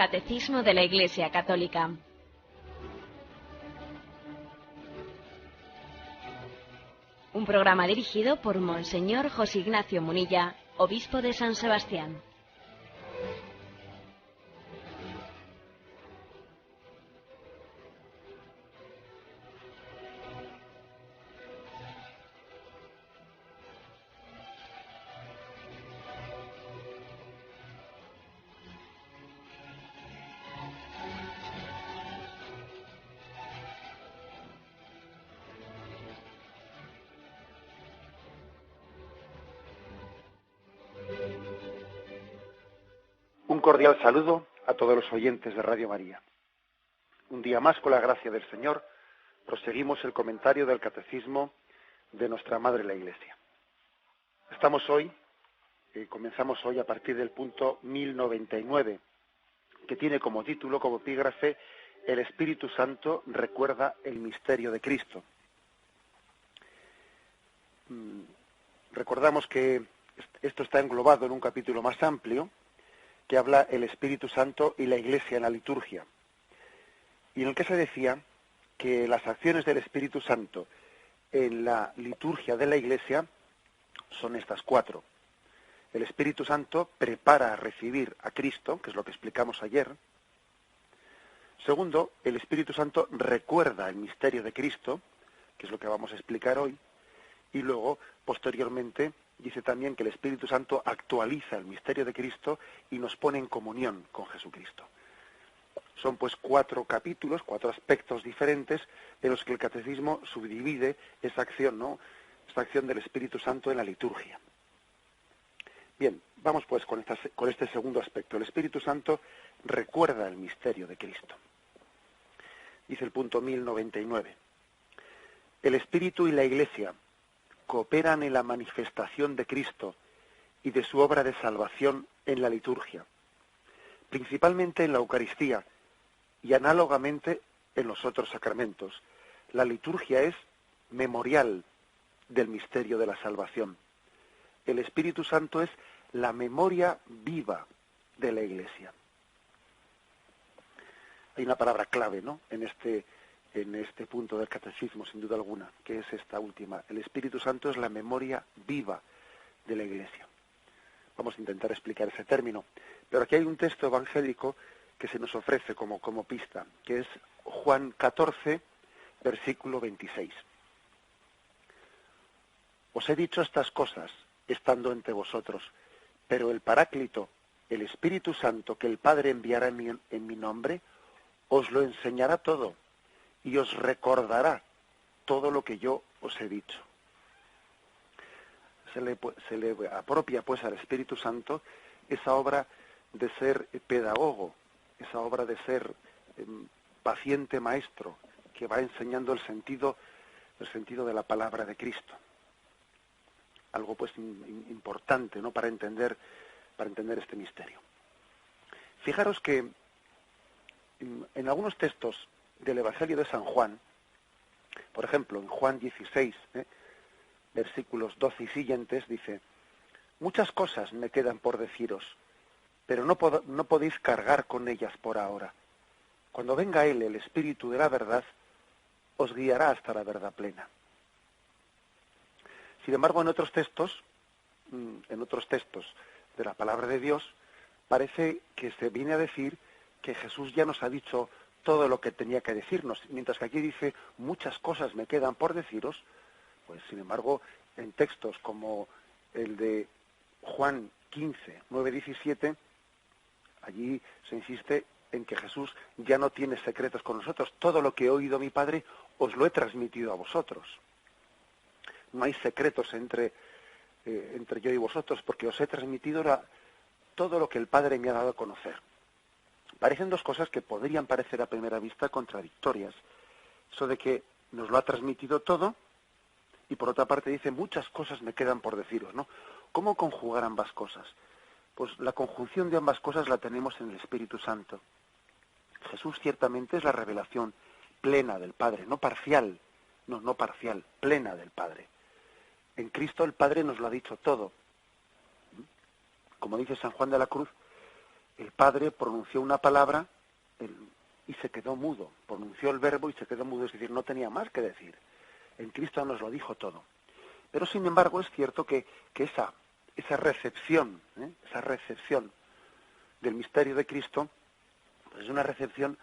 Catecismo de la Iglesia Católica. Un programa dirigido por Monseñor José Ignacio Munilla, obispo de San Sebastián. Un cordial saludo a todos los oyentes de Radio María. Un día más, con la gracia del Señor, proseguimos el comentario del Catecismo de nuestra Madre la Iglesia. Comenzamos hoy a partir del punto 1099, que tiene como título, como epígrafe, El Espíritu Santo recuerda el misterio de Cristo. Recordamos que esto está englobado en un capítulo más amplio, que habla el Espíritu Santo y la Iglesia en la liturgia, y en el que se decía que las acciones del Espíritu Santo en la liturgia de la Iglesia son estas 4. El Espíritu Santo prepara a recibir a Cristo, que es lo que explicamos ayer. Segundo, el Espíritu Santo recuerda el misterio de Cristo, que es lo que vamos a explicar hoy. Y luego, posteriormente, dice también que el Espíritu Santo actualiza el misterio de Cristo y nos pone en comunión con Jesucristo. Son pues 4 capítulos, 4 aspectos diferentes en los que el Catecismo subdivide esa acción, ¿no? Esta acción del Espíritu Santo en la liturgia. Bien, vamos pues con este segundo aspecto. El Espíritu Santo recuerda el misterio de Cristo. Dice el punto 1099. El Espíritu y la Iglesia cooperan en la manifestación de Cristo y de su obra de salvación en la liturgia, principalmente en la Eucaristía y análogamente en los otros sacramentos. La liturgia es memorial del misterio de la salvación. El Espíritu Santo es la memoria viva de la Iglesia. Hay una palabra clave, ¿no?, en este punto del Catecismo, sin duda alguna, que es esta última. El Espíritu Santo es la memoria viva de la Iglesia. Vamos a intentar explicar ese término. Pero aquí hay un texto evangélico que se nos ofrece como pista, que es Juan 14, versículo 26. Os he dicho estas cosas estando entre vosotros, pero el Paráclito, el Espíritu Santo que el Padre enviará en mi nombre, os lo enseñará todo y os recordará todo lo que yo os he dicho. Se le apropia pues al Espíritu Santo esa obra de ser pedagogo, esa obra de ser paciente maestro, que va enseñando el sentido de la palabra de Cristo. Algo pues importante, ¿no?, para entender este misterio. Fijaros que en algunos textos del Evangelio de San Juan, por ejemplo, en Juan 16, versículos 12 y siguientes, dice: muchas cosas me quedan por deciros, pero no podéis cargar con ellas por ahora. Cuando venga Él, el Espíritu de la verdad, os guiará hasta la verdad plena. Sin embargo, en otros textos de la palabra de Dios, parece que se viene a decir que Jesús ya nos ha dicho todo lo que tenía que decirnos, mientras que aquí dice muchas cosas me quedan por deciros. Pues sin embargo, en textos como el de Juan 15, 9, 17, allí se insiste en que Jesús ya no tiene secretos con nosotros. Todo lo que he oído mi Padre os lo he transmitido a vosotros. No hay secretos entre yo y vosotros, porque os he transmitido todo lo que el Padre me ha dado a conocer. Parecen dos cosas que podrían parecer a primera vista contradictorias. Eso de que nos lo ha transmitido todo y por otra parte dice muchas cosas me quedan por deciros, ¿no? ¿Cómo conjugar ambas cosas? Pues la conjunción de ambas cosas la tenemos en el Espíritu Santo. Jesús ciertamente es la revelación plena del Padre, no parcial, plena del Padre. En Cristo el Padre nos lo ha dicho todo. Como dice San Juan de la Cruz, el Padre pronunció una palabra y se quedó mudo, pronunció el verbo y se quedó mudo, es decir, no tenía más que decir. En Cristo nos lo dijo todo. Pero sin embargo es cierto que esa recepción del misterio de Cristo, pues es una recepción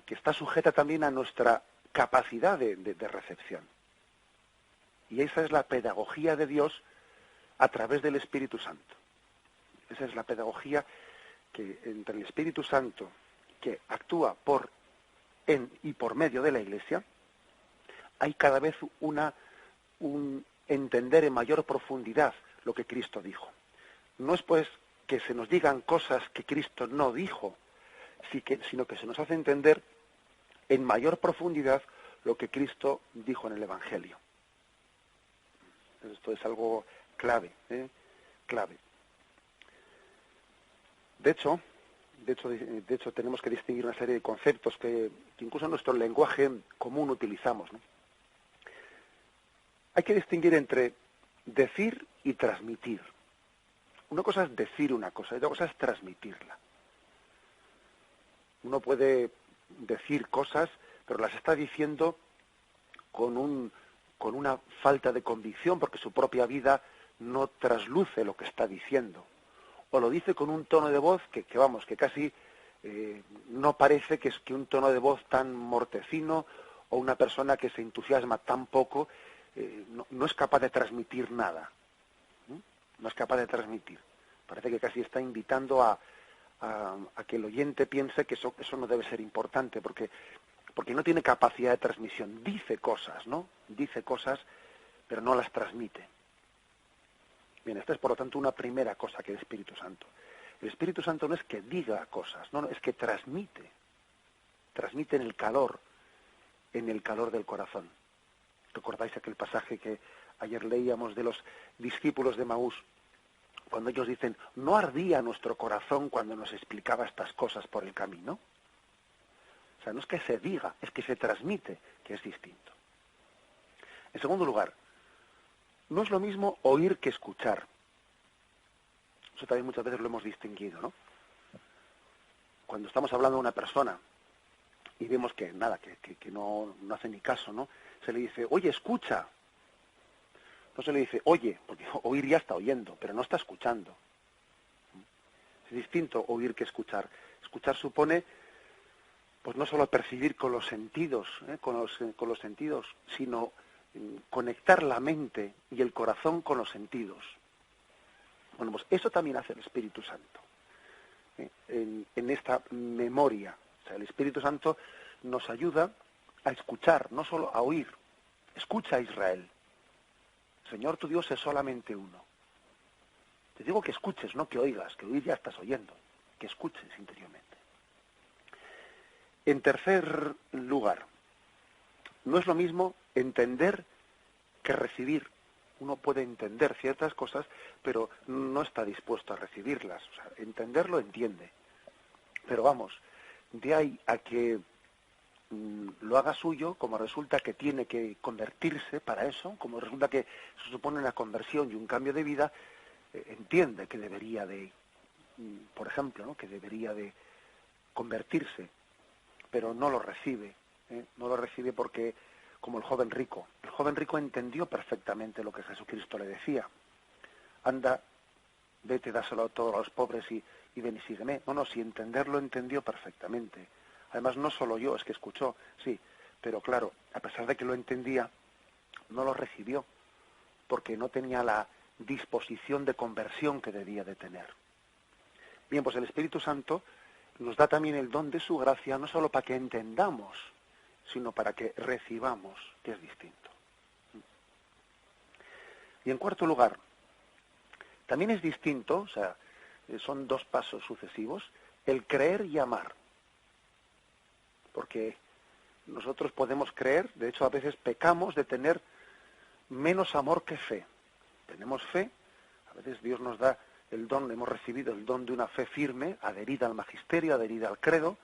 que está sujeta también a nuestra capacidad de recepción. Y esa es la pedagogía de Dios a través del Espíritu Santo. Esa es la pedagogía que entre el Espíritu Santo, que actúa en y por medio de la Iglesia, hay cada vez un entender en mayor profundidad lo que Cristo dijo. No es pues que se nos digan cosas que Cristo no dijo, sino que se nos hace entender en mayor profundidad lo que Cristo dijo en el Evangelio. Esto es algo clave, clave. De hecho, tenemos que distinguir una serie de conceptos que incluso en nuestro lenguaje común utilizamos, ¿no? Hay que distinguir entre decir y transmitir. Una cosa es decir una cosa y otra cosa es transmitirla. Uno puede decir cosas, pero las está diciendo con una falta de convicción, porque su propia vida no trasluce lo que está diciendo. O lo dice con un tono de voz que casi no parece que es un tono de voz tan mortecino, o una persona que se entusiasma tan poco, no es capaz de transmitir nada. No es capaz de transmitir. Parece que casi está invitando a que el oyente piense que eso no debe ser importante, porque no tiene capacidad de transmisión. Dice cosas, ¿no? Dice cosas, pero no las transmite. Bien, esta es por lo tanto una primera cosa que el Espíritu Santo. El Espíritu Santo no es que diga cosas, no, es que transmite en el calor del corazón. ¿Recordáis aquel pasaje que ayer leíamos de los discípulos de Emaús? Cuando ellos dicen, ¿no ardía nuestro corazón cuando nos explicaba estas cosas por el camino? O sea, no es que se diga, es que se transmite, que es distinto. En segundo lugar, no es lo mismo oír que escuchar. Eso también muchas veces lo hemos distinguido, ¿no? Cuando estamos hablando de una persona y vemos que nada, que no hace ni caso, ¿no? Se le dice, oye, escucha. No se le dice, oye, porque oír ya está oyendo, pero no está escuchando. Es distinto oír que escuchar. Escuchar supone, pues no solo percibir con los sentidos, con los sentidos, sino conectar la mente y el corazón con los sentidos. Bueno, pues eso también hace el Espíritu Santo. En esta memoria. O sea, el Espíritu Santo nos ayuda a escuchar, no solo a oír. Escucha a Israel. Señor, tu Dios es solamente uno. Te digo que escuches, no que oigas, que oír ya estás oyendo, que escuches interiormente. En tercer lugar, no es lo mismo entender que recibir. Uno puede entender ciertas cosas, pero no está dispuesto a recibirlas. O sea, entenderlo entiende. Pero vamos, de ahí a que lo haga suyo, como resulta que tiene que convertirse para eso, como resulta que se supone una conversión y un cambio de vida, entiende que debería de, por ejemplo, ¿no? Que debería de convertirse, pero no lo recibe, no lo recibe porque, como el joven rico entendió perfectamente lo que Jesucristo le decía. Anda, vete, dáselo a todos los pobres y ven y sígueme. No, si entenderlo entendió perfectamente. Además, no solo yo, es que escuchó, sí, pero claro, a pesar de que lo entendía, no lo recibió, porque no tenía la disposición de conversión que debía de tener. Bien, pues el Espíritu Santo nos da también el don de su gracia, no solo para que entendamos, sino para que recibamos, que es distinto. Y en cuarto lugar, también es distinto, o sea, son dos pasos sucesivos, el creer y amar. Porque nosotros podemos creer, de hecho a veces pecamos de tener menos amor que fe. Tenemos fe, a veces Dios nos da el don, hemos recibido el don de una fe firme, adherida al magisterio, adherida al credo,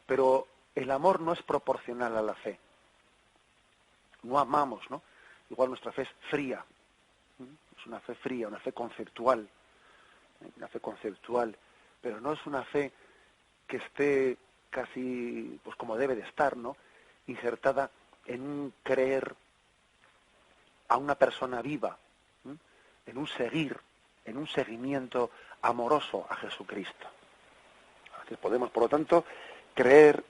pero el amor no es proporcional a la fe. No amamos, ¿no? Igual nuestra fe es fría, es una fe fría, una fe conceptual, pero no es una fe que esté casi, pues como debe de estar, ¿no? Insertada en un creer a una persona viva, ¿sí? En un seguimiento amoroso a Jesucristo. Así podemos, por lo tanto, creer,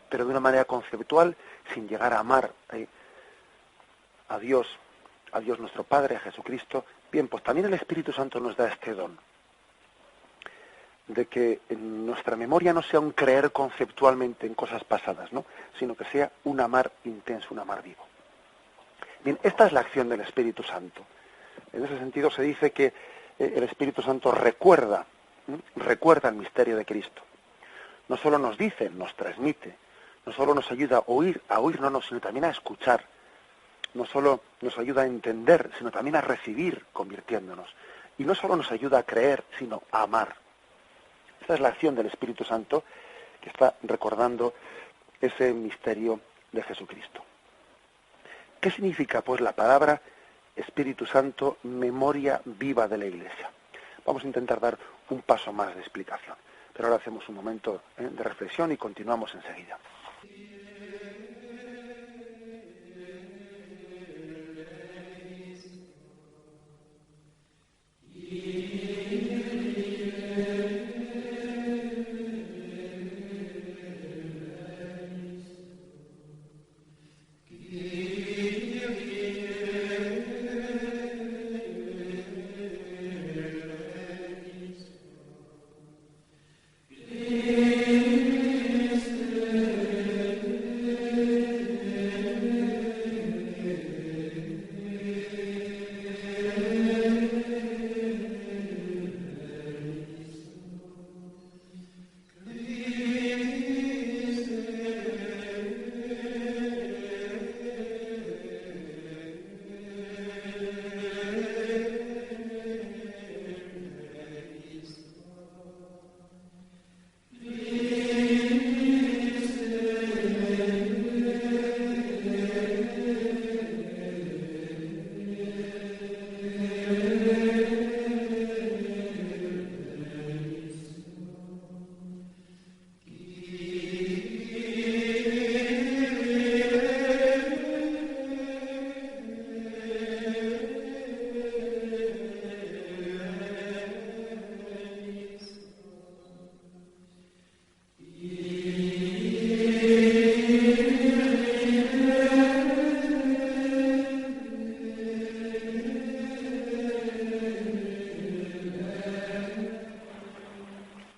pero de una manera conceptual, sin llegar a amar a Dios nuestro Padre, a Jesucristo. Bien, pues también el Espíritu Santo nos da este don, de que en nuestra memoria no sea un creer conceptualmente en cosas pasadas, ¿no? Sino que sea un amar intenso, un amar vivo. Bien, esta es la acción del Espíritu Santo. En ese sentido se dice que el Espíritu Santo recuerda el misterio de Cristo. No solo nos dice, nos transmite, no solo nos ayuda a oír, no, sino también a escuchar. No solo nos ayuda a entender, sino también a recibir, convirtiéndonos. Y no solo nos ayuda a creer, sino a amar. Esta es la acción del Espíritu Santo que está recordando ese misterio de Jesucristo. ¿Qué significa, pues, la palabra Espíritu Santo, memoria viva de la Iglesia? Vamos a intentar dar un paso más de explicación. Pero ahora hacemos un momento de reflexión y continuamos enseguida.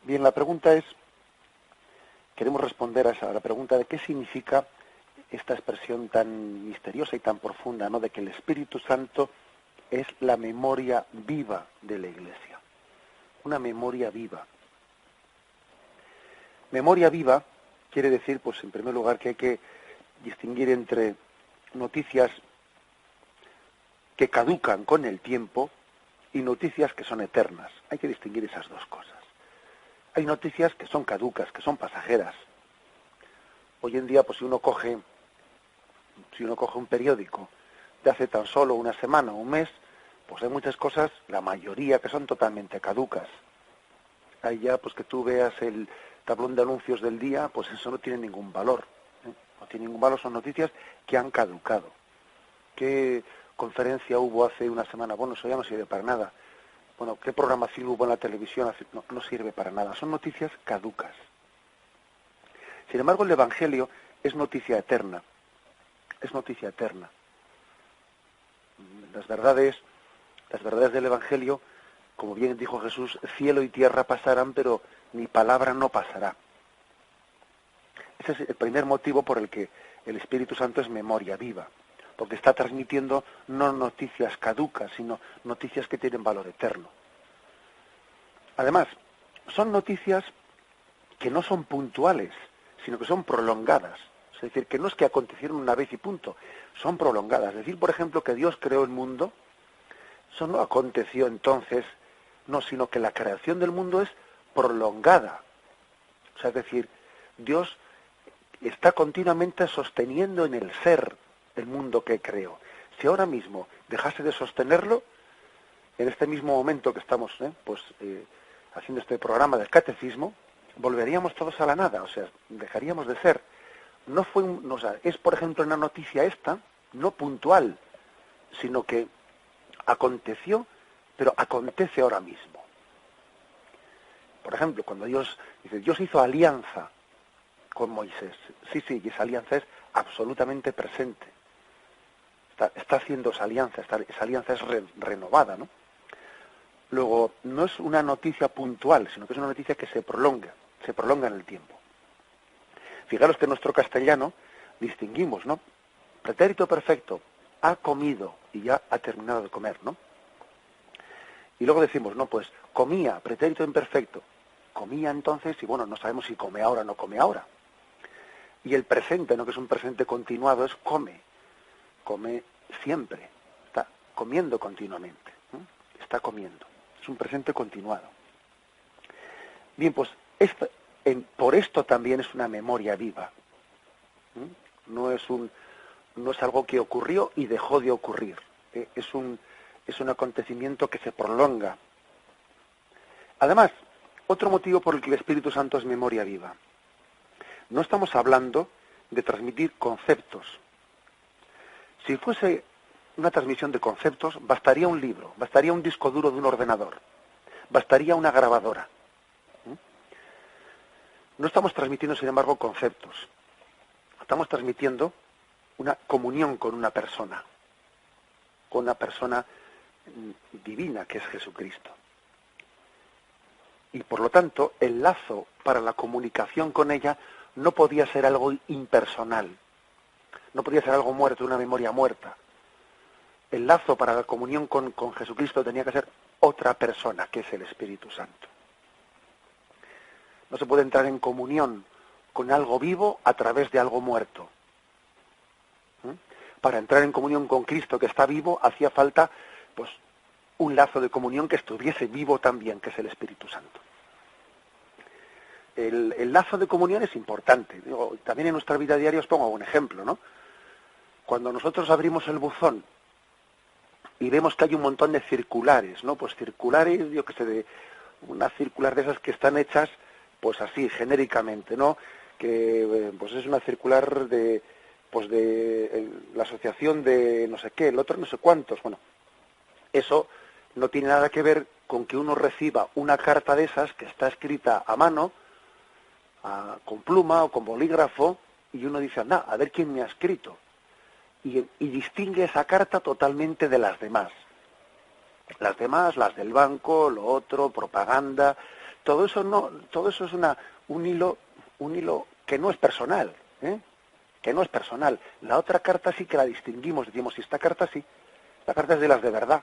Bien, la pregunta es, queremos responder a la pregunta de qué significa esta expresión tan misteriosa y tan profunda, ¿no?, de que el Espíritu Santo es la memoria viva de la Iglesia. Una memoria viva. Memoria viva quiere decir, pues en primer lugar, que hay que distinguir entre noticias que caducan con el tiempo y noticias que son eternas. Hay que distinguir esas dos cosas. Hay noticias que son caducas, que son pasajeras. Hoy en día, pues si uno coge un periódico de hace tan solo una semana o un mes, pues hay muchas cosas, la mayoría, que son totalmente caducas. Ahí ya, pues que tú veas el tablón de anuncios del día, pues eso no tiene ningún valor. No tiene ningún valor, son noticias que han caducado. ¿Qué conferencia hubo hace una semana? Bueno, eso ya no sirve para nada. Bueno, ¿qué programación hubo en la televisión? No sirve para nada. Son noticias caducas. Sin embargo, el Evangelio es noticia eterna. Es noticia eterna. Las verdades del Evangelio, como bien dijo Jesús, cielo y tierra pasarán, pero mi palabra no pasará. Ese es el primer motivo por el que el Espíritu Santo es memoria viva, porque está transmitiendo no noticias caducas, sino noticias que tienen valor eterno. Además, son noticias que no son puntuales, sino que son prolongadas. Es decir, que no es que acontecieron una vez y punto, son prolongadas. Es decir, por ejemplo, que Dios creó el mundo, eso no aconteció entonces, no, sino que la creación del mundo es prolongada. O sea, es decir, Dios está continuamente sosteniendo en el ser el mundo que creó. Si ahora mismo dejase de sostenerlo, en este mismo momento que estamos haciendo este programa del catecismo, volveríamos todos a la nada, o sea, dejaríamos de ser. No fue o sea, es, por ejemplo, una noticia esta, no puntual, sino que aconteció, pero acontece ahora mismo. Por ejemplo, cuando Dios hizo alianza con Moisés. Sí, y esa alianza es absolutamente presente. Está haciendo esa alianza es renovada, ¿no? Luego, no es una noticia puntual, sino que es una noticia que se prolonga en el tiempo. Fijaros que en nuestro castellano distinguimos, ¿no? Pretérito perfecto, ha comido y ya ha terminado de comer, ¿no? Y luego decimos, no, pues comía, pretérito imperfecto. Comía entonces y bueno, no sabemos si come ahora o no come ahora. Y el presente, ¿no? Que es un presente continuado, es come siempre, está comiendo continuamente, ¿no? Está comiendo, es un presente continuado. Bien, pues por esto también es una memoria viva. No es algo que ocurrió y dejó de ocurrir. Es un acontecimiento que se prolonga. Además, otro motivo por el que el Espíritu Santo es memoria viva. No estamos hablando de transmitir conceptos. Si fuese una transmisión de conceptos, bastaría un libro, bastaría un disco duro de un ordenador, bastaría una grabadora. No estamos transmitiendo, sin embargo, conceptos. Estamos transmitiendo una comunión con una persona divina que es Jesucristo. Y por lo tanto, el lazo para la comunicación con ella no podía ser algo impersonal, no podía ser algo muerto, una memoria muerta. El lazo para la comunión con Jesucristo tenía que ser otra persona, que es el Espíritu Santo. No se puede entrar en comunión con algo vivo a través de algo muerto. Para entrar en comunión con Cristo, que está vivo, hacía falta pues un lazo de comunión que estuviese vivo también, que es el Espíritu Santo. El lazo de comunión es importante. También en nuestra vida diaria os pongo un ejemplo, ¿no? Cuando nosotros abrimos el buzón y vemos que hay un montón de circulares, ¿no? Pues circulares, yo qué sé, de una circular de esas que están hechas, pues así, genéricamente, ¿no? Que pues es una circular de la asociación de no sé qué, el otro no sé cuántos. Bueno, eso no tiene nada que ver con que uno reciba una carta de esas que está escrita a mano, con pluma o con bolígrafo, y uno dice, anda, a ver quién me ha escrito. Y distingue esa carta totalmente de las demás. Las demás, las del banco, lo otro, propaganda, todo eso es un hilo que no es personal, que no es personal. La otra carta sí que la distinguimos, decimos, esta carta sí, la carta es de las de verdad.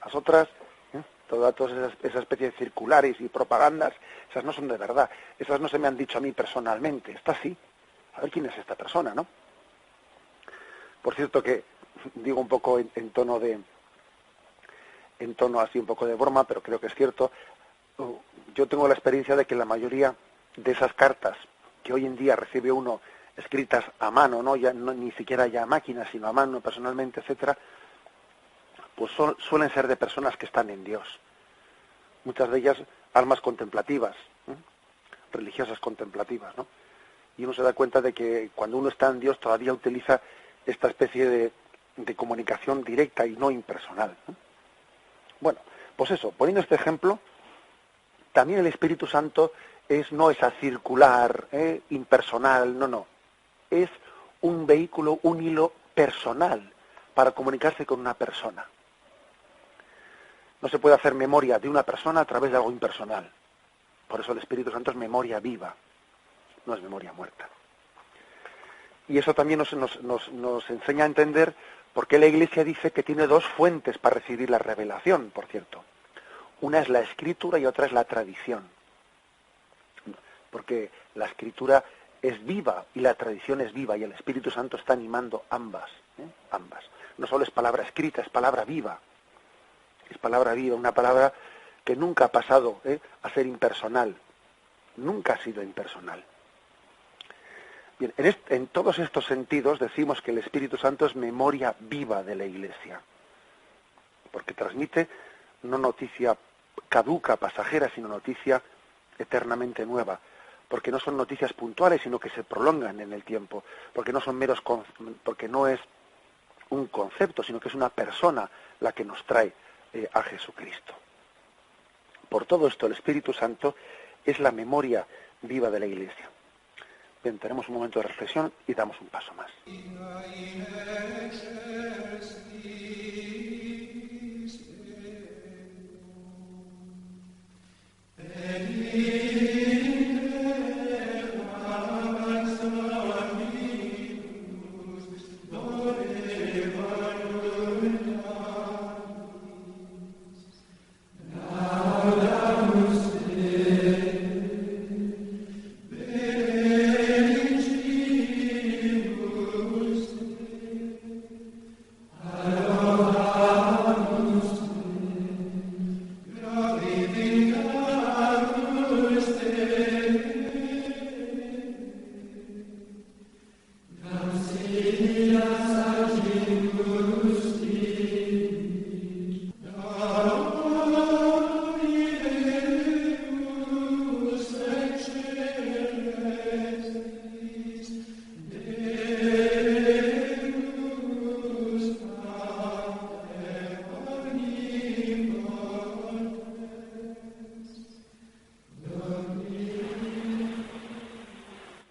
Las otras, todas esa especie de circulares y propagandas, esas no son de verdad, esas no se me han dicho a mí personalmente, esta sí. A ver quién es esta persona, ¿no? Por cierto que digo un poco en tono así un poco de broma, pero creo que es cierto. Yo tengo la experiencia de que la mayoría de esas cartas que hoy en día recibe uno escritas a mano, no ni siquiera ya a máquina, sino a mano personalmente, etcétera, pues suelen ser de personas que están en Dios. Muchas de ellas almas contemplativas, religiosas contemplativas, ¿no? Y uno se da cuenta de que cuando uno está en Dios todavía utiliza esta especie de comunicación directa y no impersonal, ¿no? Bueno, pues eso, poniendo este ejemplo, también el Espíritu Santo no es circular, impersonal, no. Es un vehículo, un hilo personal para comunicarse con una persona. No se puede hacer memoria de una persona a través de algo impersonal. Por eso el Espíritu Santo es memoria viva, no es memoria muerta. Y eso también nos enseña a entender por qué la Iglesia dice que tiene dos fuentes para recibir la revelación, por cierto. Una es la Escritura y otra es la tradición. Porque la Escritura es viva y la tradición es viva y el Espíritu Santo está animando ambas. Ambas. No solo es palabra escrita, es palabra viva. Es palabra viva, una palabra que nunca ha pasado a ser impersonal. Nunca ha sido impersonal. Bien, en todos estos sentidos decimos que el Espíritu Santo es memoria viva de la Iglesia. Porque transmite no noticia caduca, pasajera, sino noticia eternamente nueva, porque no son noticias puntuales, sino que se prolongan en el tiempo, porque no son porque no es un concepto, sino que es una persona la que nos trae a Jesucristo. Por todo esto, el Espíritu Santo es la memoria viva de la Iglesia. Bien, tenemos un momento de reflexión y damos un paso más.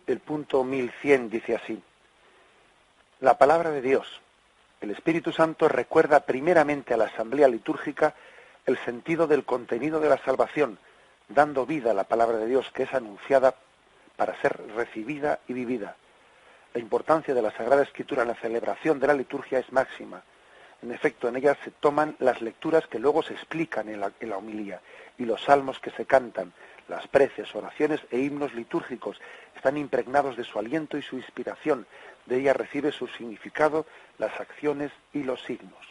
El punto 1100 dice así: la palabra de Dios, el Espíritu Santo, recuerda primeramente a la asamblea litúrgica el sentido del contenido de la salvación, dando vida a la palabra de Dios que es anunciada para ser recibida y vivida. La importancia de la Sagrada Escritura en la celebración de la liturgia es máxima. En efecto, en ella se toman las lecturas que luego se explican en la homilía, y los salmos que se cantan, las preces, oraciones e himnos litúrgicos están impregnados de su aliento y su inspiración. De ella recibe su significado las acciones y los signos.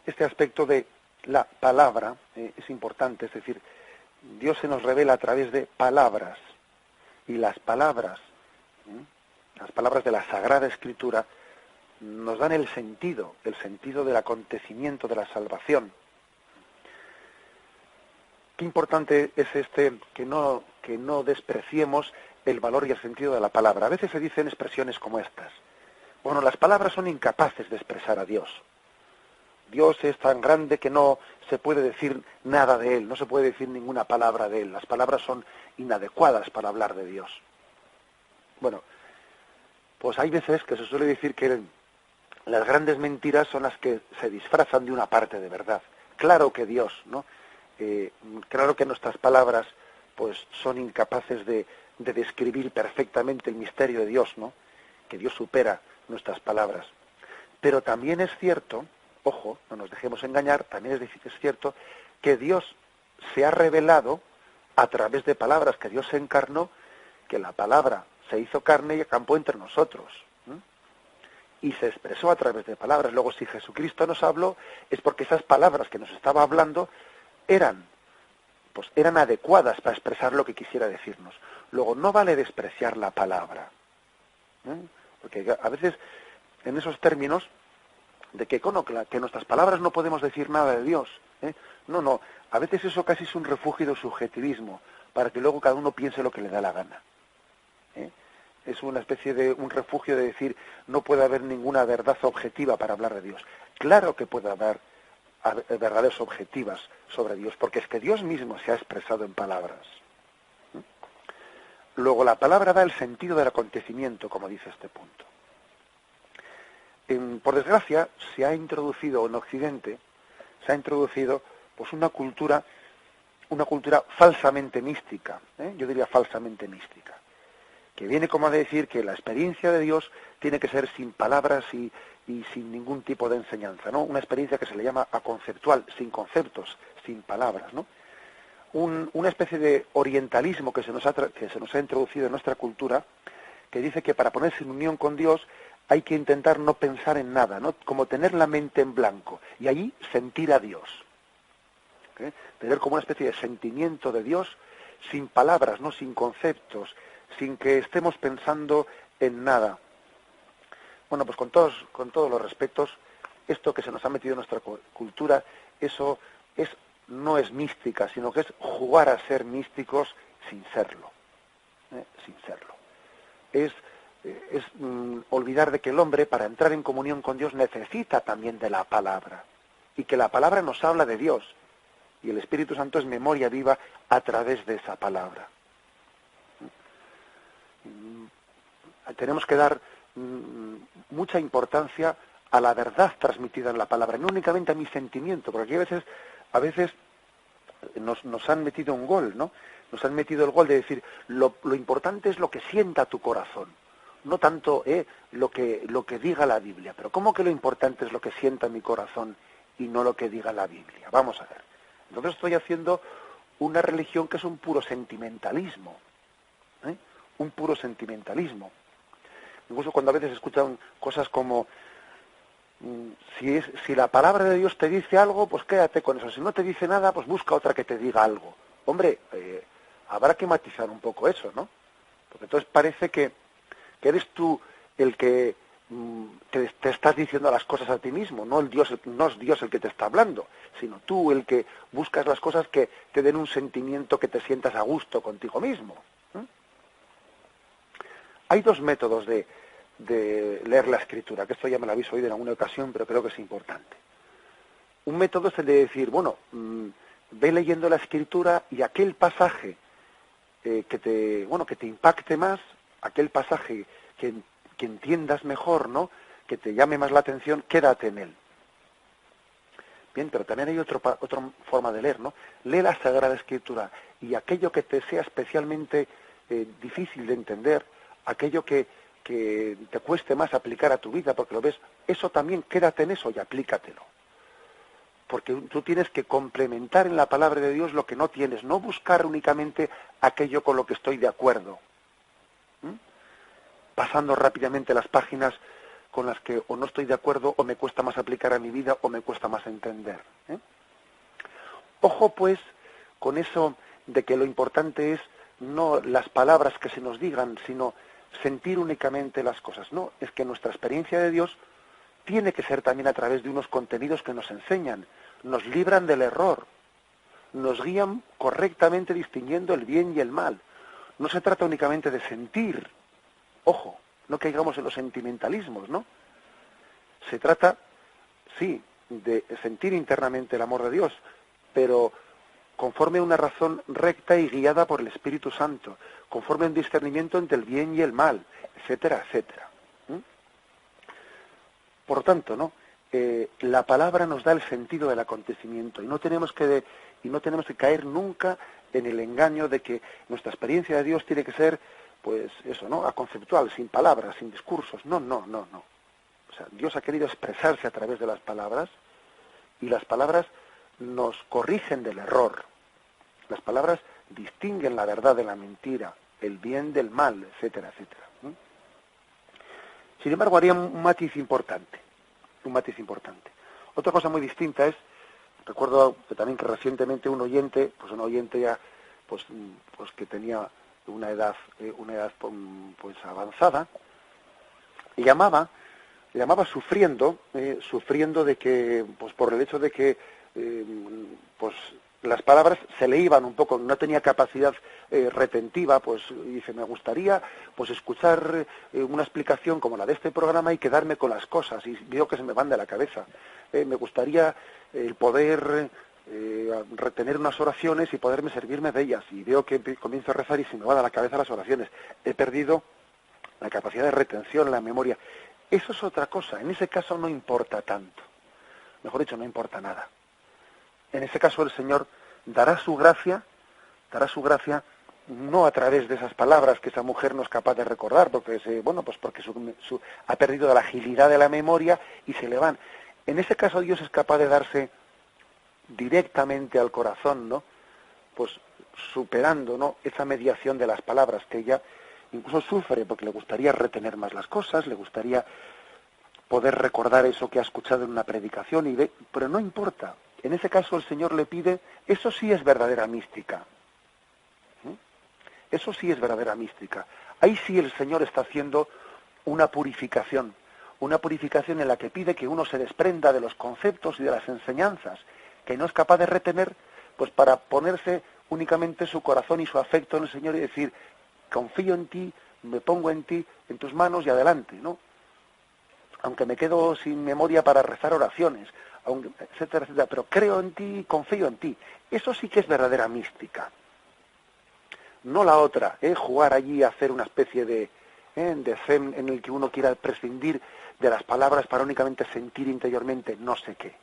Este aspecto de la palabra es importante, es decir, Dios se nos revela a través de palabras, y las palabras de la Sagrada Escritura nos dan el sentido del acontecimiento de la salvación. Qué importante es que no despreciemos el valor y el sentido de la palabra. A veces se dicen expresiones como estas: bueno, las palabras son incapaces de expresar a Dios. Dios es tan grande que no se puede decir nada de Él, no se puede decir ninguna palabra de Él. Las palabras son inadecuadas para hablar de Dios. Bueno, pues hay veces que se suele decir que las grandes mentiras son las que se disfrazan de una parte de verdad. Claro que Dios, ¿no? Claro que nuestras palabras pues son incapaces de describir perfectamente el misterio de Dios, ¿no? Que Dios supera nuestras palabras. Pero también es cierto, ojo, no nos dejemos engañar, también es cierto que Dios se ha revelado a través de palabras, que Dios se encarnó, que la palabra se hizo carne y acampó entre nosotros. Y se expresó a través de palabras. Luego, si Jesucristo nos habló, es porque esas palabras que nos estaba hablando eran adecuadas para expresar lo que quisiera decirnos. Luego, no vale despreciar la palabra, porque a veces en esos términos de que nuestras palabras no podemos decir nada de Dios, no, a veces eso casi es un refugio de subjetivismo, para que luego cada uno piense lo que le da la gana. Es una especie de un refugio de decir, no puede haber ninguna verdad objetiva para hablar de Dios. Claro que puede haber verdades objetivas sobre Dios, porque es que Dios mismo se ha expresado en palabras. Luego, la palabra da el sentido del acontecimiento, como dice este punto. Por desgracia, se ha introducido en Occidente, pues una cultura falsamente mística, yo diría falsamente mística, que viene como a decir que la experiencia de Dios tiene que ser sin palabras y sin ningún tipo de enseñanza, ¿no? Una experiencia que se le llama aconceptual, sin conceptos, sin palabras, ¿no? Una especie de orientalismo que se nos ha introducido en nuestra cultura, que dice que para ponerse en unión con Dios hay que intentar no pensar en nada, ¿no? Como tener la mente en blanco y allí sentir a Dios. Tener como una especie de sentimiento de Dios sin palabras, no, sin conceptos, sin que estemos pensando en nada. Bueno, pues con todos los respetos, esto que se nos ha metido en nuestra cultura, eso no es mística, sino que es jugar a ser místicos sin serlo. Sin serlo. Es olvidar de que el hombre, para entrar en comunión con Dios, necesita también de la palabra. Y que la palabra nos habla de Dios. Y el Espíritu Santo es memoria viva a través de esa palabra. Tenemos que dar mucha importancia a la verdad transmitida en la palabra, no únicamente a mi sentimiento, porque aquí a veces nos han metido un gol, ¿no? Nos han metido el gol de decir, lo importante es lo que sienta tu corazón, no tanto lo que diga la Biblia. Pero ¿cómo que lo importante es lo que sienta mi corazón y no lo que diga la Biblia? Vamos a ver. Entonces estoy haciendo una religión que es un puro sentimentalismo, un puro sentimentalismo. Incluso cuando a veces escuchan cosas como si la palabra de Dios te dice algo, pues quédate con eso. Si no te dice nada, pues busca otra que te diga algo. Hombre, habrá que matizar un poco eso, ¿no? Porque entonces parece que eres tú el que te estás diciendo las cosas a ti mismo, no es Dios el que te está hablando, sino tú el que buscas las cosas que te den un sentimiento, que te sientas a gusto contigo mismo. Hay dos métodos de leer la Escritura, que esto ya me lo habéis oído en alguna ocasión, pero creo que es importante. Un método es el de decir, ve leyendo la Escritura y aquel pasaje que te impacte más, aquel pasaje que entiendas mejor, ¿no? Que te llame más la atención, quédate en él. Bien, pero también hay otra forma de leer, ¿no? Lee la Sagrada Escritura y aquello que te sea especialmente difícil de entender, aquello que te cueste más aplicar a tu vida, porque lo ves, eso también quédate en eso y aplícatelo. Porque tú tienes que complementar en la palabra de Dios lo que no tienes, no buscar únicamente aquello con lo que estoy de acuerdo. Pasando rápidamente las páginas con las que o no estoy de acuerdo, o me cuesta más aplicar a mi vida, o me cuesta más entender. Ojo pues con eso de que lo importante es no las palabras que se nos digan, sino sentir únicamente las cosas. No, es que nuestra experiencia de Dios tiene que ser también a través de unos contenidos que nos enseñan, nos libran del error, nos guían correctamente distinguiendo el bien y el mal. No se trata únicamente de sentir, ojo, no caigamos en los sentimentalismos, ¿no? Se trata, sí, de sentir internamente el amor de Dios, pero conforme a una razón recta y guiada por el Espíritu Santo, conforme a un discernimiento entre el bien y el mal, etcétera, etcétera. Por lo tanto, ¿no? La palabra nos da el sentido del acontecimiento y no tenemos que caer nunca en el engaño de que nuestra experiencia de Dios tiene que ser, pues eso, ¿no? Aconceptual, sin palabras, sin discursos. No. O sea, Dios ha querido expresarse a través de las palabras y las palabras nos corrigen del error. Las palabras distinguen la verdad de la mentira, el bien del mal, etcétera, etcétera. Sin embargo, haría un matiz importante. Otra cosa muy distinta es, recuerdo que también que recientemente un oyente ya, pues que tenía una edad pues avanzada, y llamaba sufriendo de que, pues por el hecho de que pues las palabras se le iban un poco, no tenía capacidad retentiva, pues dice, me gustaría pues escuchar una explicación como la de este programa y quedarme con las cosas, y veo que se me van de la cabeza. Me gustaría el poder retener unas oraciones y poderme servirme de ellas, y veo que comienzo a rezar y se me van de la cabeza las oraciones. He perdido la capacidad de retención, la memoria. Eso es otra cosa. En ese caso no importa tanto. Mejor dicho, no importa nada. En ese caso el Señor dará su gracia no a través de esas palabras que esa mujer no es capaz de recordar, porque ha perdido la agilidad de la memoria y se le van. En ese caso Dios es capaz de darse directamente al corazón, ¿no? Pues superando, ¿no?, esa mediación de las palabras, que ella incluso sufre porque le gustaría retener más las cosas, le gustaría poder recordar eso que ha escuchado en una predicación, pero no importa. En ese caso el Señor le pide, eso sí es verdadera mística. Eso sí es verdadera mística. Ahí sí el Señor está haciendo una purificación, una purificación en la que pide que uno se desprenda de los conceptos y de las enseñanzas que no es capaz de retener, pues para ponerse únicamente su corazón y su afecto en el Señor y decir, confío en ti, me pongo en ti, en tus manos y adelante, ¿no? Aunque me quedo sin memoria para rezar oraciones, aunque, etcétera, etcétera, pero creo en ti y confío en ti. Eso sí que es verdadera mística. No la otra, jugar allí a hacer una especie de zen en el que uno quiera prescindir de las palabras para únicamente sentir interiormente no sé qué.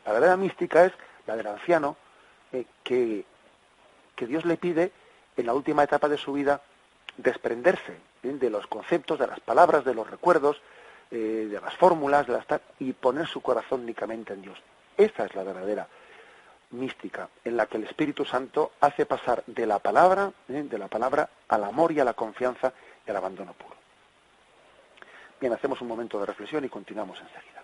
La verdadera mística es la del anciano, que Dios le pide en la última etapa de su vida desprenderse de los conceptos, de las palabras, de los recuerdos, de las fórmulas, y poner su corazón únicamente en Dios. Esa es la verdadera mística, en la que el Espíritu Santo hace pasar de la palabra al amor y a la confianza y al abandono puro. Bien, hacemos un momento de reflexión y continuamos enseguida.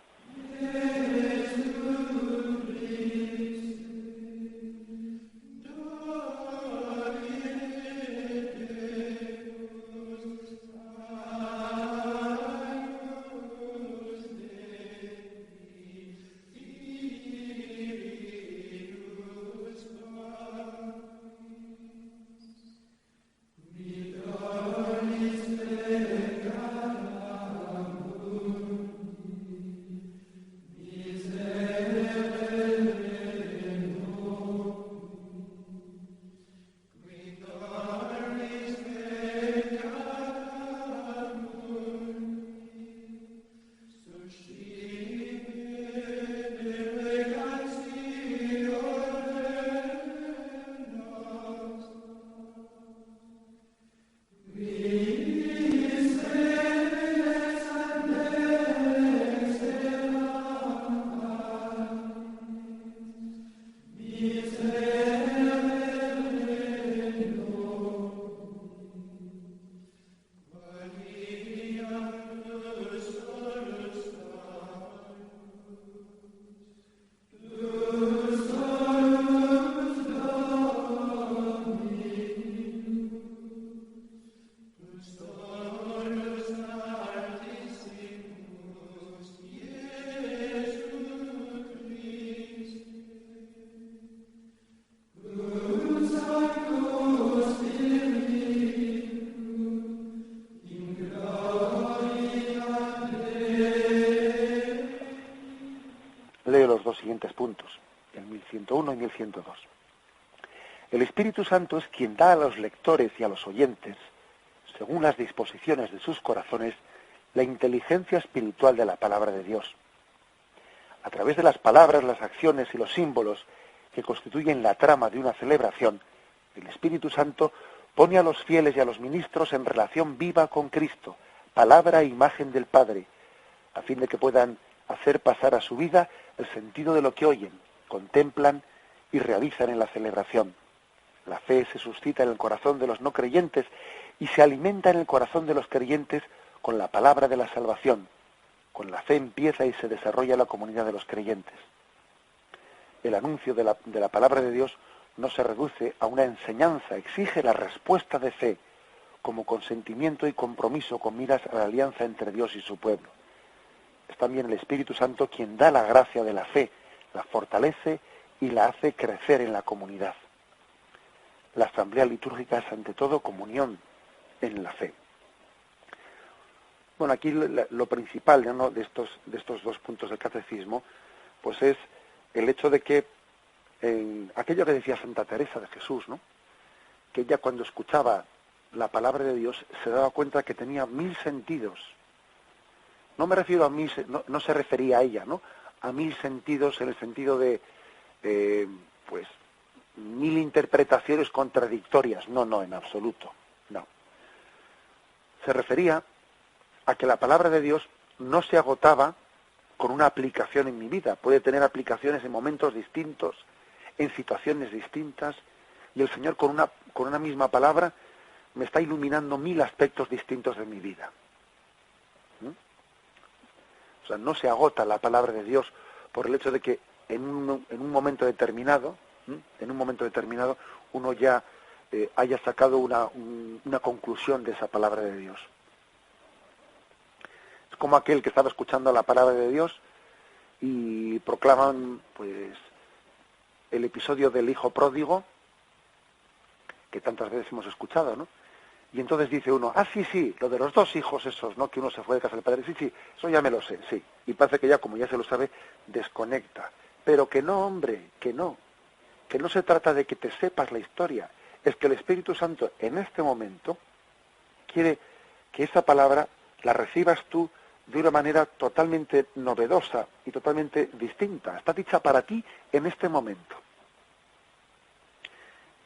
Leo los dos siguientes puntos, el 1101 y 1102. El Espíritu Santo es quien da a los lectores y a los oyentes, según las disposiciones de sus corazones, la inteligencia espiritual de la palabra de Dios. A través de las palabras, las acciones y los símbolos que constituyen la trama de una celebración, el Espíritu Santo pone a los fieles y a los ministros en relación viva con Cristo, palabra e imagen del Padre, a fin de que puedan hacer pasar a su vida el sentido de lo que oyen, contemplan y realizan en la celebración. La fe se suscita en el corazón de los no creyentes y se alimenta en el corazón de los creyentes con la palabra de la salvación. Con la fe empieza y se desarrolla la comunidad de los creyentes. El anuncio de la palabra de Dios no se reduce a una enseñanza, exige la respuesta de fe como consentimiento y compromiso con miras a la alianza entre Dios y su pueblo. Es también el Espíritu Santo quien da la gracia de la fe, la fortalece y la hace crecer en la comunidad. La asamblea litúrgica es ante todo comunión en la fe. Bueno, aquí lo principal, ¿no?, de estos dos puntos del catecismo, pues es el hecho de que aquello que decía Santa Teresa de Jesús, ¿no?, que ella cuando escuchaba la palabra de Dios se daba cuenta que tenía 1000 sentidos. No me refiero a 1000, no se refería a ella, ¿no?, a 1000 sentidos en el sentido de, pues, 1000 interpretaciones contradictorias. No, en absoluto, no. Se refería a que la palabra de Dios no se agotaba con una aplicación en mi vida. Puede tener aplicaciones en momentos distintos, en situaciones distintas, y el Señor con una misma palabra me está iluminando 1000 aspectos distintos de mi vida. O sea, no se agota la palabra de Dios por el hecho de que en un momento determinado, uno ya haya sacado una conclusión de esa palabra de Dios. Es como aquel que estaba escuchando la palabra de Dios y proclaman, pues, el episodio del hijo pródigo, que tantas veces hemos escuchado, ¿no? Y entonces dice uno, sí, lo de los dos hijos esos, ¿no? Que uno se fue de casa del padre, sí, eso ya me lo sé, sí. Y parece que ya, como ya se lo sabe, desconecta. Pero que no, hombre, que no se trata de que te sepas la historia, es que el Espíritu Santo en este momento quiere que esa palabra la recibas tú de una manera totalmente novedosa y totalmente distinta. Está dicha para ti en este momento.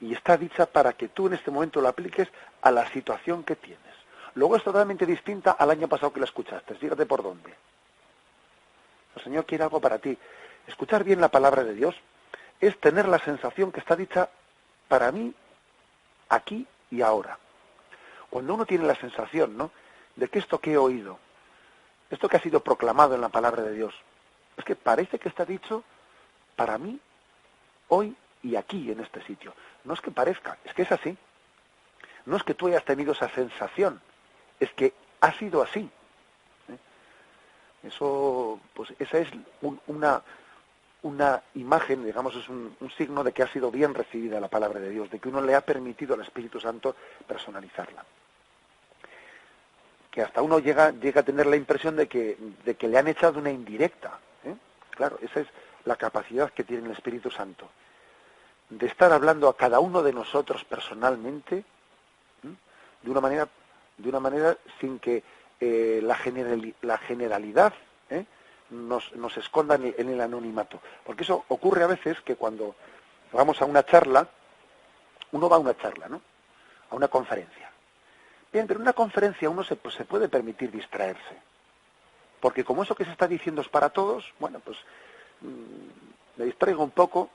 Y está dicha para que tú en este momento la apliques a la situación que tienes. Luego es totalmente distinta al año pasado que la escuchaste. Fíjate por dónde. El Señor quiere algo para ti. Escuchar bien la palabra de Dios es tener la sensación que está dicha para mí, aquí y ahora. Cuando uno tiene la sensación, ¿no?, de que esto que he oído, esto que ha sido proclamado en la palabra de Dios, es que parece que está dicho para mí, hoy y aquí, en este sitio. No es que parezca, es que es así. No es que tú hayas tenido esa sensación, es que ha sido así. Eso, pues esa es una imagen, digamos, es un signo de que ha sido bien recibida la palabra de Dios, de que uno le ha permitido al Espíritu Santo personalizarla. Que hasta uno llega a tener la impresión de que le han echado una indirecta. Claro, esa es la capacidad que tiene el Espíritu Santo, de estar hablando a cada uno de nosotros personalmente, de una manera sin que la generalidad nos esconda en el anonimato. Porque eso ocurre a veces, que cuando vamos a una charla, uno va a una charla, ¿no?, a una conferencia. Bien, pero en una conferencia uno se puede permitir distraerse. Porque como eso que se está diciendo es para todos, bueno, pues me distraigo un poco,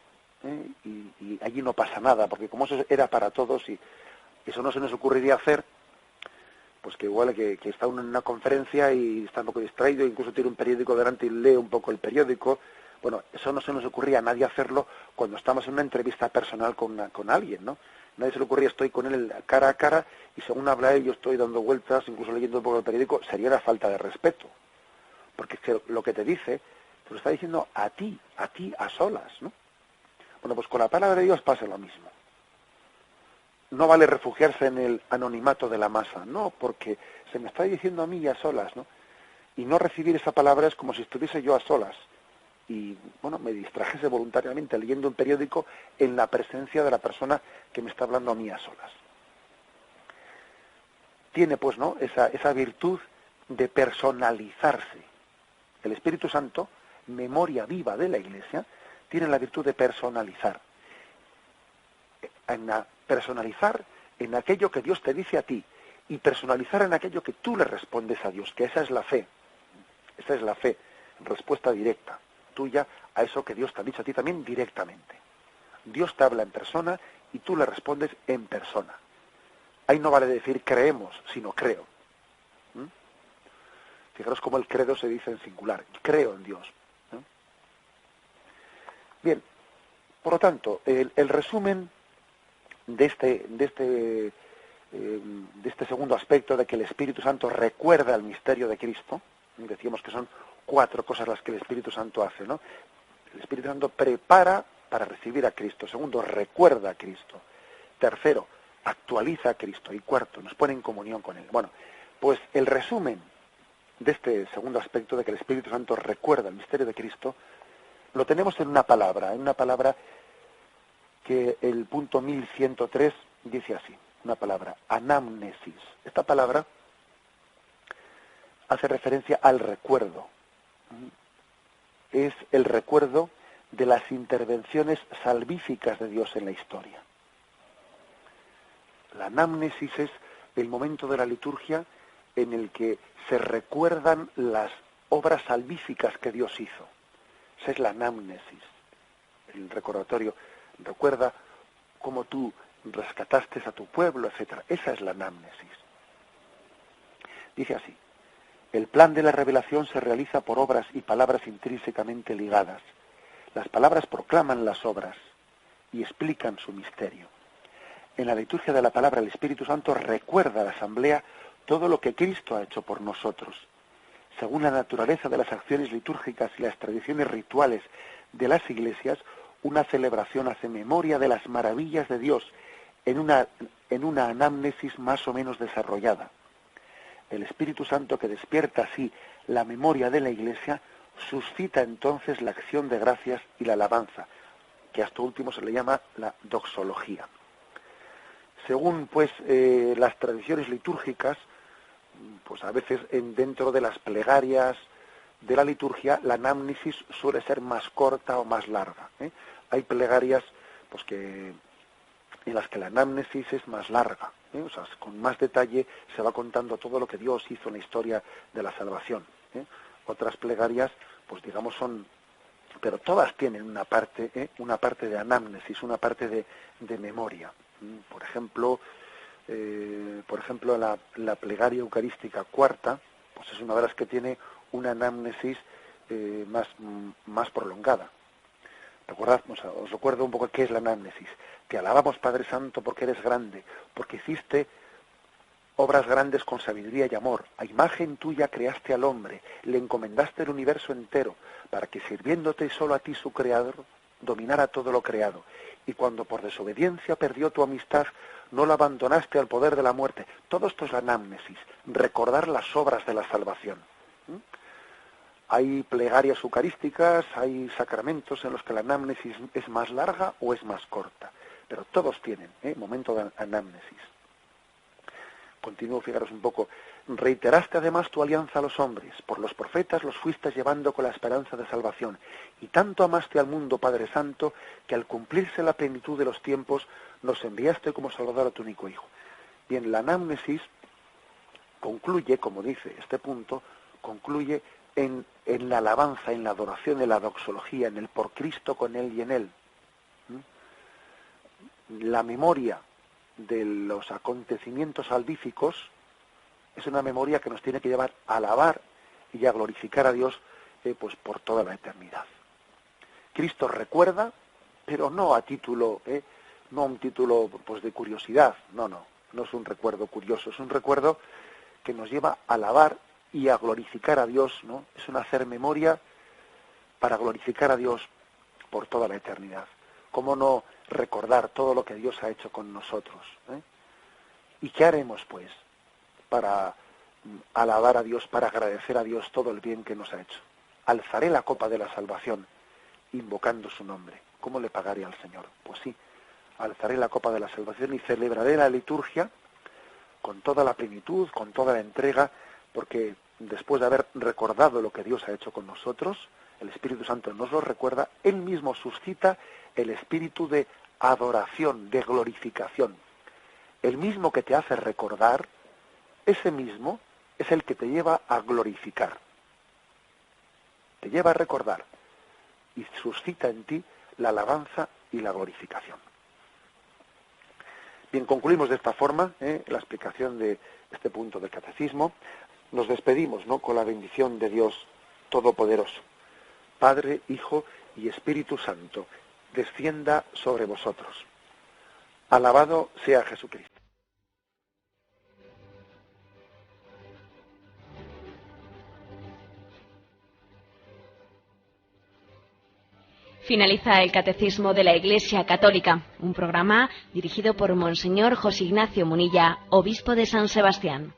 y allí no pasa nada, porque como eso era para todos y eso no se nos ocurriría hacer, pues que igual que está uno en una conferencia y está un poco distraído, incluso tiene un periódico delante y lee un poco el periódico. Bueno, eso no se nos ocurría a nadie hacerlo cuando estamos en una entrevista personal con alguien, ¿no? Nadie se le ocurría, estoy con él cara a cara y según habla él yo estoy dando vueltas, incluso leyendo un poco el periódico. Sería una falta de respeto, porque es que lo que te dice, te lo está diciendo a ti a solas, ¿no? Bueno, pues con la palabra de Dios pasa lo mismo. No vale refugiarse en el anonimato de la masa, no, porque se me está diciendo a mí y a solas, ¿no? Y no recibir esa palabra es como si estuviese yo a solas y, bueno, me distrajese voluntariamente leyendo un periódico en la presencia de la persona que me está hablando a mí a solas. Tiene, pues, ¿no?, esa virtud de personalizarse. El Espíritu Santo, memoria viva de la Iglesia, tiene la virtud de personalizar. Personalizar en aquello que Dios te dice a ti y personalizar en aquello que tú le respondes a Dios, que esa es la fe. Esa es la fe, respuesta directa tuya a eso que Dios te ha dicho a ti también directamente. Dios te habla en persona y tú le respondes en persona. Ahí no vale decir creemos, sino creo. Fijaros cómo el credo se dice en singular, creo en Dios. Bien, por lo tanto, el resumen de este segundo aspecto, de que el Espíritu Santo recuerda el misterio de Cristo, decíamos que son 4 cosas las que el Espíritu Santo hace, ¿no? El Espíritu Santo prepara para recibir a Cristo. Segundo, recuerda a Cristo. Tercero, actualiza a Cristo. Y cuarto, nos pone en comunión con Él. Bueno, pues el resumen de este segundo aspecto, de que el Espíritu Santo recuerda el misterio de Cristo, lo tenemos en una palabra que el punto 1103 dice así, una palabra, anamnesis. Esta palabra hace referencia al recuerdo. Es el recuerdo de las intervenciones salvíficas de Dios en la historia. La anamnesis es el momento de la liturgia en el que se recuerdan las obras salvíficas que Dios hizo. Esa es la anamnesis, el recordatorio. Recuerda cómo tú rescataste a tu pueblo, etc. Esa es la anamnesis. Dice así: el plan de la revelación se realiza por obras y palabras intrínsecamente ligadas. Las palabras proclaman las obras y explican su misterio. En la liturgia de la palabra, el Espíritu Santo recuerda a la asamblea todo lo que Cristo ha hecho por nosotros. según la naturaleza de las acciones litúrgicas y las tradiciones rituales de las iglesias, una celebración hace memoria de las maravillas de Dios en una anamnesis más o menos desarrollada. El Espíritu Santo, que despierta así la memoria de la Iglesia, suscita entonces la acción de gracias y la alabanza, que a esto último se le llama la doxología. Según pues las tradiciones litúrgicas, pues a veces dentro de las plegarias de la liturgia la anamnesis suele ser más corta o más larga. Hay plegarias pues en las que la anamnesis es más larga, o sea, con más detalle se va contando todo lo que Dios hizo en la historia de la salvación. Otras plegarias, pues digamos son, pero todas tienen una parte de anamnesis, una parte de memoria. Por ejemplo, la plegaria eucarística cuarta, pues es una de las que tiene una anamnesis más prolongada. Recordad, os recuerdo un poco qué es la anamnesis. Te alabamos, Padre Santo, porque eres grande, porque hiciste obras grandes con sabiduría y amor. A imagen tuya creaste al hombre, le encomendaste el universo entero, para que sirviéndote solo a ti su creador, dominara todo lo creado. Y cuando por desobediencia perdió tu amistad, no la abandonaste al poder de la muerte. Todo esto es la anamnesis, recordar las obras de la salvación. Hay plegarias eucarísticas, hay sacramentos en los que la anamnesis es más larga o es más corta, pero todos tienen momento de anamnesis. Continúo, fijaros un poco. Reiteraste además tu alianza a los hombres, por los profetas los fuiste llevando con la esperanza de salvación, y tanto amaste al mundo, Padre Santo, que al cumplirse la plenitud de los tiempos, nos enviaste como Salvador a tu único Hijo. Bien, la anamnesis concluye, como dice este punto, concluye en la alabanza, en la adoración, en la doxología, en el por Cristo, con Él y en Él. La memoria de los acontecimientos salvíficos es una memoria que nos tiene que llevar a alabar y a glorificar a Dios pues por toda la eternidad. Cristo recuerda, pero no a título, no a un título pues de curiosidad, no es un recuerdo curioso, es un recuerdo que nos lleva a alabar y a glorificar a Dios, ¿no? Es un hacer memoria para glorificar a Dios por toda la eternidad. ¿Cómo no recordar todo lo que Dios ha hecho con nosotros? ¿Y qué haremos, pues, para alabar a Dios, para agradecer a Dios todo el bien que nos ha hecho? Alzaré la copa de la salvación, invocando su nombre. ¿Cómo le pagaré al Señor? Pues sí, alzaré la copa de la salvación y celebraré la liturgia con toda la plenitud, con toda la entrega, porque después de haber recordado lo que Dios ha hecho con nosotros, el Espíritu Santo nos lo recuerda, Él mismo suscita el espíritu de adoración, de glorificación. El mismo que te hace recordar, ese mismo es el que te lleva a glorificar. Te lleva a recordar y suscita en ti la alabanza y la glorificación. Bien, concluimos de esta forma la explicación de este punto del catecismo. Nos despedimos, ¿no?, con la bendición de Dios Todopoderoso. Padre, Hijo y Espíritu Santo, descienda sobre vosotros. Alabado sea Jesucristo. Finaliza el Catecismo de la Iglesia Católica, un programa dirigido por Monseñor José Ignacio Munilla, obispo de San Sebastián.